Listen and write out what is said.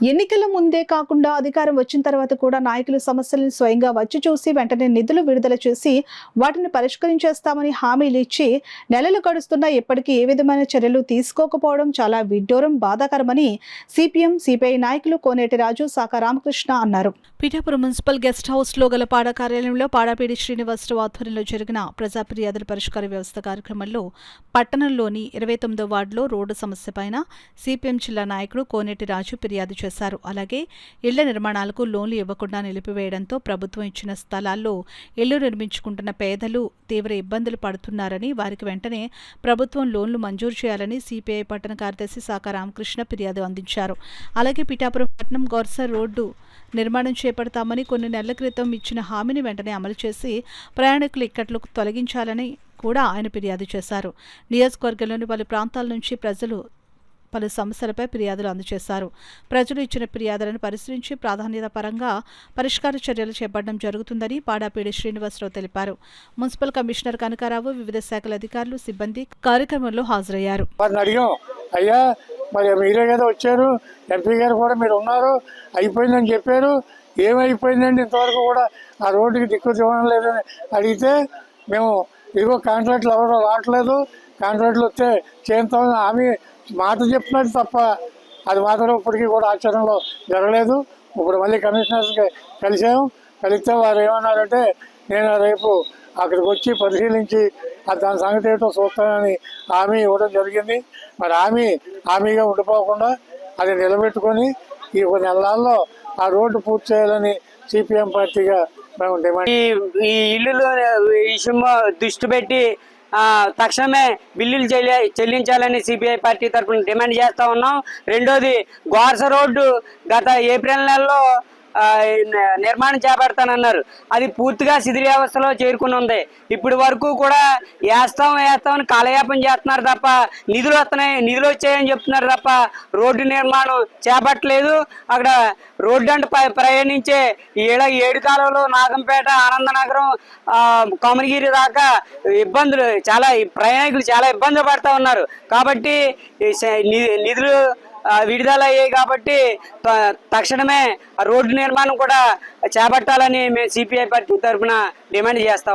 ఎన్నికల ముందే కాకుండా అధికారం వచ్చిన తర్వాత కూడా నాయకులు సమస్యలను స్వయంగా వచ్చి చూసి వెంటనే నిధులు విడుదల చేసి వాటిని పరిష్కరించేస్తామని హామీలు ఇచ్చి నెలలు గడుస్తున్నా ఇప్పటికీ ఏ విధమైన చర్యలు తీసుకోకపోవడం చాలా విడ్డూరం, బాధాకరమని సిపిఎం సిపిఐ నాయకులు కోనేటి రాజు, సాక రామకృష్ణ అన్నారు. పిఠాపురం మున్సిపల్ గెస్ట్ హౌస్ లో గల పాడా కార్యాలయంలో పాడాపేడి శ్రీనివాసరావు ఆధ్వర్యంలో జరిగిన ప్రజా ఫిర్యాదుల పరిష్కార వ్యవస్థ కార్యక్రమంలో పట్టణంలోని 29వ వార్డులో రోడ్డు సమస్యపైన సిపిఎం జిల్లా నాయకుడు కోనేటి రాజు ఫిర్యాదు చేశారు. అలాగే ఇళ్ల నిర్మాణాలకు లోన్లు ఇవ్వకుండా నిలిపివేయడంతో ప్రభుత్వం ఇచ్చిన స్థలాల్లో ఇళ్లు నిర్మించుకుంటున్న పేదలు తీవ్ర ఇబ్బందులు పడుతున్నారని, వారికి వెంటనే ప్రభుత్వం లోన్లు మంజూరు చేయాలని సిపిఐ పట్టణ కార్యదర్శి సాక రామకృష్ణ ఫిర్యాదు అందించారు. అలాగే పిఠాపురం పట్టణం గొర్స రోడ్డు నిర్మాణం చేపడతామని కొన్ని నెలల క్రితం ఇచ్చిన హామీని వెంటనే అమలు చేసి ప్రయాణికుల ఇక్కట్లు తొలగించాలని కూడా ఆయన ఫిర్యాదు చేశారు. నియోజకవర్గంలోని పలు ప్రాంతాల నుంచి ప్రజలు పలు సమస్యలపై ఫిర్యాదులు అందజేశారు. ప్రజలు ఇచ్చిన ఫిర్యాదులను పరిశీలించి ప్రాధాన్యత పరంగా పరిష్కార చర్యలు చేపట్టడం జరుగుతుందని పాడాపేడి శ్రీనివాసరావు తెలిపారు. మున్సిపల్ కమిషనర్ కనకారావు, వివిధ శాఖల అధికారులు, సిబ్బంది కార్యక్రమంలో హాజరయ్యారు. మరి మీరే కదా వచ్చారు, ఎంపీ గారు కూడా మీరు ఉన్నారు, అయిపోయిందని చెప్పారు. ఏమైపోయిందండి? ఇంతవరకు కూడా ఆ రోడ్డుకి దిక్కు ఇవ్వడం లేదని అడిగితే మేము ఇదిగో కాంట్రాక్ట్లు ఎవరో రావట్లేదు, కాంట్రాక్ట్లు వస్తే చేస్తామని హామీ మాట చెప్తున్నది తప్ప అది మాత్రం ఇప్పటికీ కూడా ఆచరణలో జరగలేదు. ఇప్పుడు మళ్ళీ కమిషనర్స్కి కలిస్తే వారు ఏమన్నారంటే నేను రేపు అక్కడికి వచ్చి పరిశీలించి దాని సంగతి ఏంటో చూస్తానని హామీ ఇవ్వడం జరిగింది. మరి హామీగా ఉండిపోకుండా అది నిలబెట్టుకొని ఈ కొన్ని నెలల్లో ఆ రోడ్డు పూర్తి చేయాలని సిపిఎం పార్టీగా మేము డిమాండ్. ఈ ఇల్లు విషయంలో దృష్టి పెట్టి తక్షణమే బిల్లులు చెల్లించాలని సిపిఐ పార్టీ తరఫున డిమాండ్ చేస్తా ఉన్నాం. రెండోది, గోర్స రోడ్డు గత ఏప్రిల్ నెలలో నిర్మాణం చేపడతానన్నారు. అది పూర్తిగా శిథిలావస్థలో చేరుకుని ఉంది. ఇప్పటి వరకు కూడా వేస్తామని కాలయాపన చేస్తున్నారు తప్ప నిధులు వచ్చాయని చెప్తున్నారు తప్ప రోడ్డు నిర్మాణం చేపట్టలేదు. అక్కడ రోడ్డు అంటే ప్రయాణించే 7 కాలంలో నాగంపేట, ఆనందనగరం, కొమరగిరి దాకా ప్రయాణికులు చాలా ఇబ్బందులు పడుతూ ఉన్నారు. కాబట్టి నిధులు విడుదల అయ్యాయి కాబట్టి తక్షణమే రోడ్డు నిర్మాణం కూడా చేపట్టాలని మేము సిపిఐ పార్టీ తరఫున డిమాండ్ చేస్తాం.